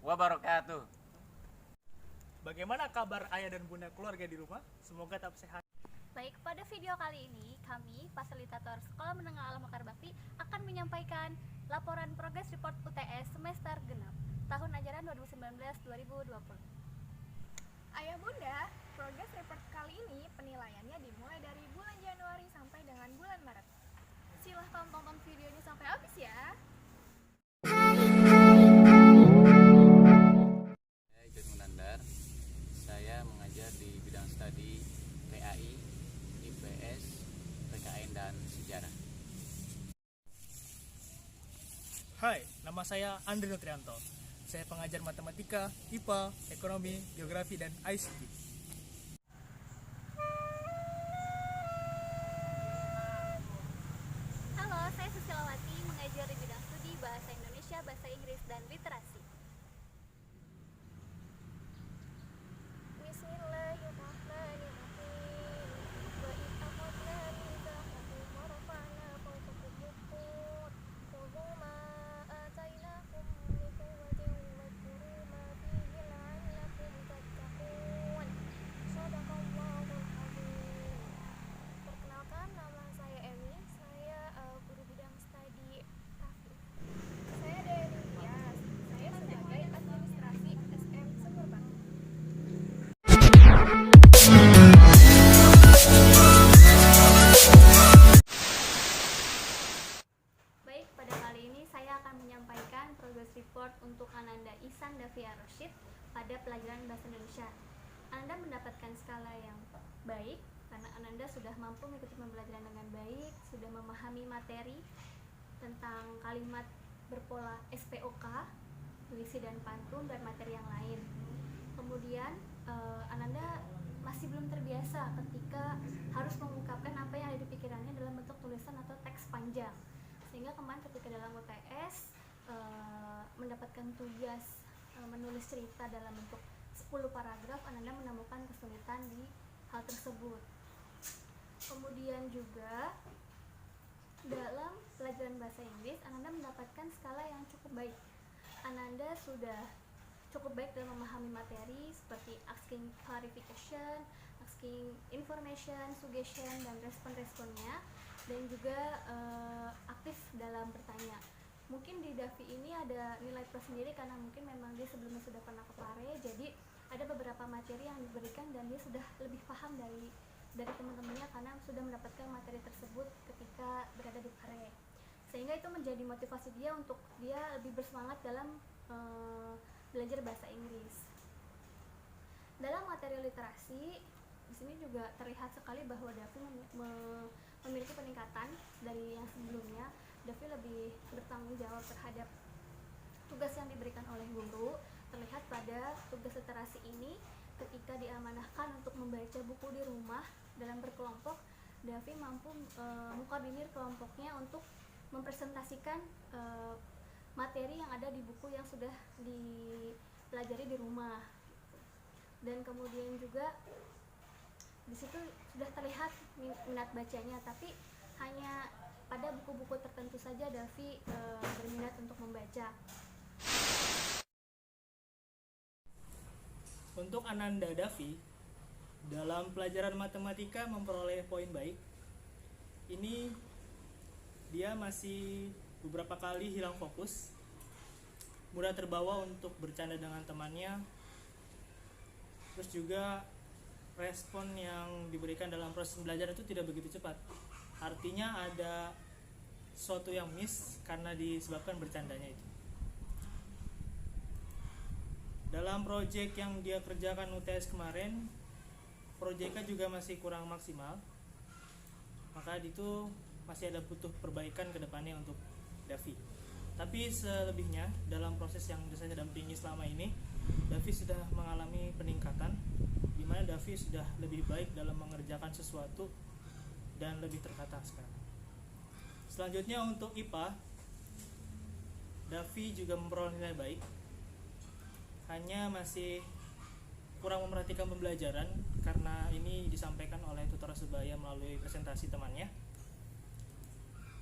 wabarakatuh. Bagaimana kabar ayah dan bunda keluarga di rumah? Semoga tetap sehat. Baik, pada video kali ini kami, fasilitator Sekolah Menengah Al Mekar Bakti, akan menyampaikan laporan progres report UTS semester genap tahun ajaran 2019-2020. Ayah bunda, progres report kali ini penilaiannya dimulai dari bulan Januari sampai dengan bulan Maret. Silahkan tonton videonya sampai habis ya. Saya John Munandar. Saya mengajar di bidang studi PAI, IPS, PKN, dan Sejarah. Hai, nama saya Andri Nutrianto. Saya pengajar matematika, IPA, ekonomi, geografi, dan ICT. Halo, saya Susilawati, mengajar di bidang studi Bahasa Indonesia, Bahasa Inggris, dan Literasi. Bismillahirrahmanirrahim. Wa id akhadna mitsaqakum wa rafa'na fawqakum al-tur. Khudhu ma atainakum bi quwwatin wadhkuru ma fihi la'allakum tattaqun. Shadaqallahul azim. Perkenalkan, nama saya Emi. Saya guru bidang studi Rafi. Saya Dewi Tias. Saya sebagai administrasi SM Semerbak. Baik, pada kali ini saya akan menyampaikan progress report untuk Ananda Ihsan Davia Roshid pada pelajaran Bahasa Indonesia. Ananda mendapatkan skala yang baik karena Ananda sudah mampu mengikuti pembelajaran dengan baik, sudah memahami materi tentang kalimat berpola SPOK, puisi dan pantun, dan materi yang lain. Kemudian Ananda masih belum terbiasa ketika harus mengungkapkan apa yang ada di pikirannya dalam bentuk tulisan atau teks panjang, sehingga kemarin ketika dalam UTS mendapatkan tugas menulis cerita dalam bentuk 10 paragraf, Ananda menemukan kesulitan di hal tersebut. Kemudian juga dalam pelajaran bahasa Inggris, Ananda mendapatkan skala yang cukup baik. Ananda sudah cukup baik dalam memahami materi seperti asking clarification, asking information, suggestion, dan respon-responnya, dan juga aktif dalam bertanya. Mungkin di Davi ini ada nilai plus sendiri karena mungkin memang dia sebelumnya sudah pernah ke Pare, jadi ada beberapa materi yang diberikan dan dia sudah lebih paham dari teman-temannya karena sudah mendapatkan materi tersebut ketika berada di Pare, sehingga itu menjadi motivasi dia untuk dia lebih bersemangat dalam belajar bahasa Inggris. Dalam materi literasi, di sini juga terlihat sekali bahwa Davi memiliki peningkatan dari yang sebelumnya. Davi lebih bertanggung jawab terhadap tugas yang diberikan oleh guru. Terlihat pada tugas literasi ini, ketika diamanahkan untuk membaca buku di rumah dalam berkelompok, Davi mampu mengkoordinir kelompoknya untuk mempresentasikan materi yang ada di buku yang sudah dipelajari di rumah. Dan kemudian juga di situ sudah terlihat minat bacanya, tapi hanya pada buku-buku tertentu saja Davi berminat untuk membaca. Untuk Ananda Davi, dalam pelajaran matematika memperoleh poin baik. Ini dia masih beberapa kali hilang fokus, mudah terbawa untuk bercanda dengan temannya, terus juga respon yang diberikan dalam proses belajar itu tidak begitu cepat. Artinya ada sesuatu yang miss karena disebabkan bercandanya itu. Dalam proyek yang dia kerjakan UTS kemarin, proyeknya juga masih kurang maksimal, maka itu masih ada butuh perbaikan ke depannya untuk Davi. Tapi selebihnya dalam proses yang saya dampingi selama ini, Davi sudah mengalami peningkatan, di mana Davi sudah lebih baik dalam mengerjakan sesuatu dan lebih tertata sekarang. Selanjutnya untuk IPA, Davi juga memperoleh nilai baik, hanya masih kurang memperhatikan pembelajaran karena ini disampaikan oleh tutor sebaya melalui presentasi temannya.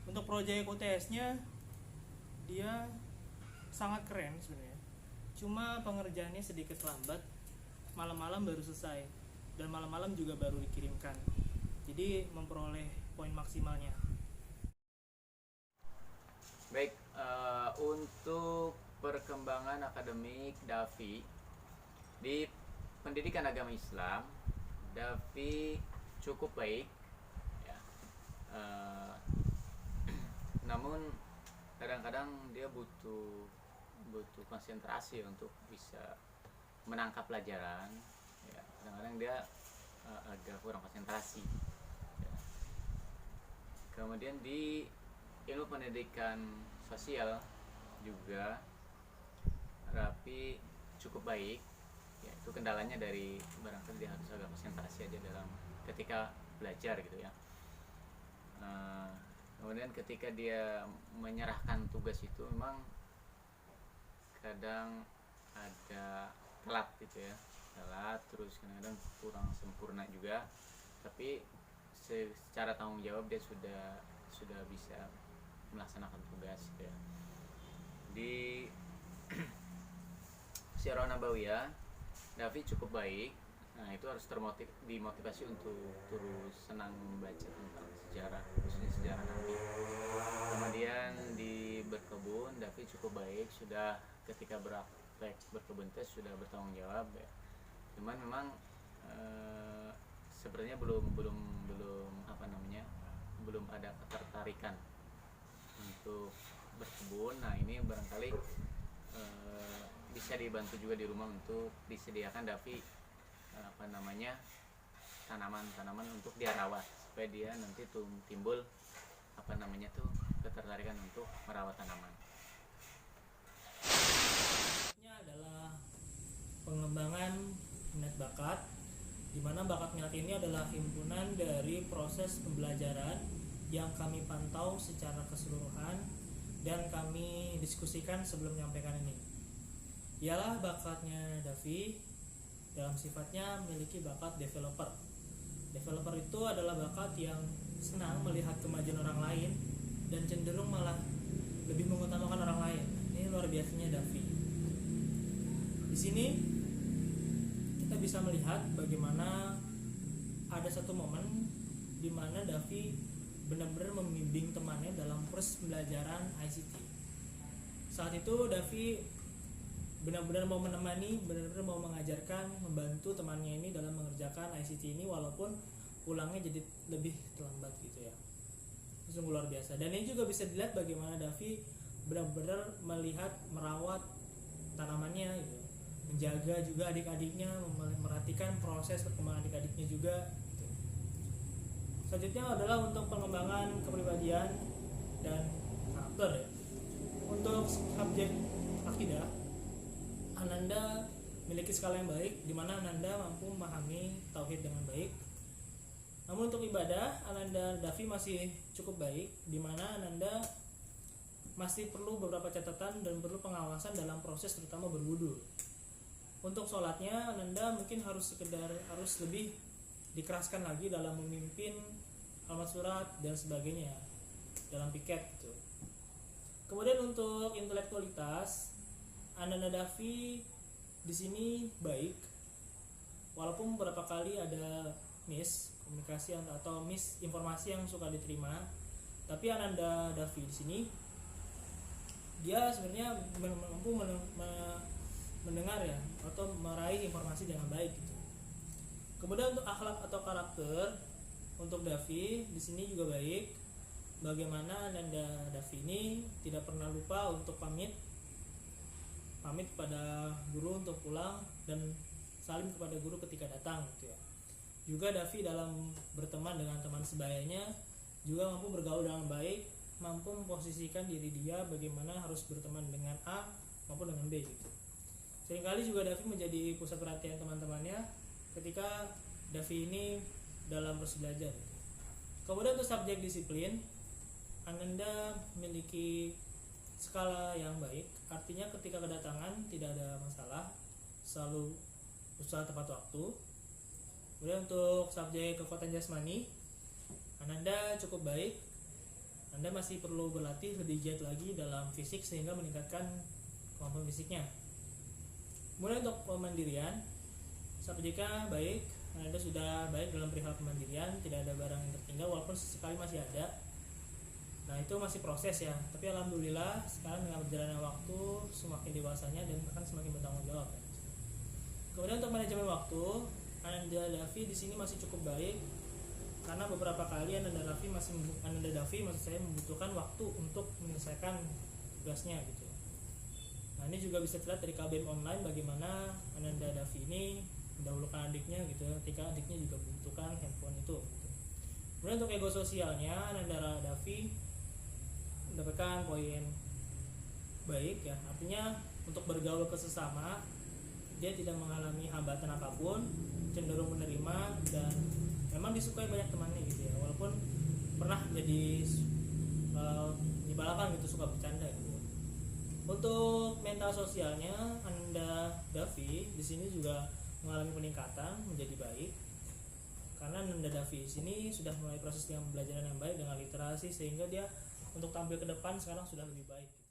Untuk proyek UTS-nya dia sangat keren sebenarnya. Cuma pengerjaannya sedikit lambat, malam-malam baru selesai, dan malam-malam juga baru dikirimkan. Jadi memperoleh poin maksimalnya. Baik, untuk perkembangan akademik Davi di pendidikan agama Islam, Davi cukup baik, ya. Namun kadang-kadang dia butuh konsentrasi untuk bisa menangkap pelajaran. Ya, kadang-kadang dia agak kurang konsentrasi. Ya. Kemudian di ilmu pendidikan sosial juga Raffi cukup baik. Ya, itu kendalanya dari barangkali dia harus agak konsentrasi aja dalam ketika belajar gitu ya. Kemudian ketika dia menyerahkan tugas itu memang kadang ada telat gitu ya, telat, terus kadang-kadang kurang sempurna juga, tapi secara tanggung jawab dia sudah bisa melaksanakan tugas gitu ya. Di Sirah Nabawiyah Davi cukup baik. Nah, itu harus dimotivasi untuk terus senang membaca tentang sejarah, khususnya sejarah Nabi. Kemudian di berkebun Davi cukup baik, sudah ketika praktek berkebun tes sudah bertanggung jawab ya. Cuman memang sebenarnya belum ada ketertarikan untuk berkebun. Nah, ini barangkali bisa dibantu juga di rumah untuk disediakan Davi tanaman-tanaman untuk dia rawat supaya dia nanti timbul ketertarikan untuk merawat tanaman. Ini adalah pengembangan minat bakat, di mana bakat minat ini adalah himpunan dari proses pembelajaran yang kami pantau secara keseluruhan dan kami diskusikan sebelum menyampaikan ini. Ialah bakatnya Davi dalam sifatnya memiliki bakat developer. Developer itu adalah bakat yang senang melihat kemajuan orang lain dan cenderung malah lebih mengutamakan orang lain. Ini luar biasanya Davi. Di sini kita bisa melihat bagaimana ada satu momen di mana Davi benar-benar membimbing temannya dalam proses pembelajaran ICT. Saat itu Davi benar-benar mau menemani, benar-benar mau mengajarkan, membantu temannya ini dalam mengerjakan ICT ini, walaupun pulangnya jadi lebih terlambat gitu ya. Sungguh luar biasa. Dan ini juga bisa dilihat bagaimana Davi benar-benar melihat, merawat tanamannya gitu. Menjaga juga adik-adiknya, memperhatikan proses perkembangan adik-adiknya juga gitu. Selanjutnya adalah untuk pengembangan kepribadian dan karakter ya. Untuk subjek akidah, Ananda memiliki skala yang baik, di mana Ananda mampu memahami tauhid dengan baik. Namun untuk ibadah, Ananda Davi masih cukup baik, di mana Ananda masih perlu beberapa catatan dan perlu pengawasan dalam proses terutama berwudu. Untuk sholatnya, Ananda mungkin harus lebih dikeraskan lagi dalam memimpin halaman surat dan sebagainya dalam piket gitu. Kemudian untuk intelektualitas, Ananda Davi di sini baik, walaupun beberapa kali ada komunikasi atau informasi yang suka diterima, tapi Ananda Davi di sini dia sebenarnya mampu mendengar ya atau meraih informasi dengan baik gitu. Kemudian untuk akhlak atau karakter untuk Davi di sini juga baik. Bagaimana Ananda Davi ini tidak pernah lupa untuk pamit pada guru untuk pulang dan salim kepada guru ketika datang gitu ya. Juga Davi dalam berteman dengan teman sebayanya juga mampu bergaul dengan baik, mampu memposisikan diri dia bagaimana harus berteman dengan A maupun dengan B gitu. Seringkali juga Davi menjadi pusat perhatian teman-temannya ketika Davi ini dalam proses belajar. Kemudian untuk subjek disiplin, Ananda memiliki skala yang baik, artinya ketika kedatangan tidak ada masalah, selalu usaha tepat waktu. Kemudian untuk subjek kekuatan jasmani, Ananda cukup baik. Anda masih perlu berlatih lebih giat lagi dalam fisik sehingga meningkatkan kemampuan fisiknya. Kemudian untuk kemandirian, Sabjika baik, Anda sudah baik dalam perihal kemandirian, tidak ada barang yang tertinggal walaupun sesekali masih ada. Nah itu masih proses ya, tapi alhamdulillah sekarang dengan berjalannya waktu semakin dewasanya dan akan semakin bertanggung jawab. Kemudian untuk manajemen waktu, Ananda Davi di sini masih cukup baik karena beberapa kali Ananda Davi maksud saya membutuhkan waktu untuk menyelesaikan tugasnya gitu. Nah ini juga bisa terlihat dari KBM online bagaimana Ananda Davi ini mendahulukan adiknya gitu, ketika adiknya juga membutuhkan handphone itu. Gitu. Kemudian untuk ego sosialnya Ananda Davi mendapatkan poin baik ya, artinya untuk bergaul ke sesama dia tidak mengalami hambatan apapun, cenderung menerima dan memang disukai banyak temannya gitu ya, walaupun pernah jadi menyebalkan gitu, suka bercanda gitu. Untuk mental sosialnya Anda Davi di sini juga mengalami peningkatan menjadi baik karena Nanda Davi di sini sudah mulai proses yang pembelajaran yang baik dengan literasi sehingga dia untuk tampil ke depan sekarang sudah lebih baik.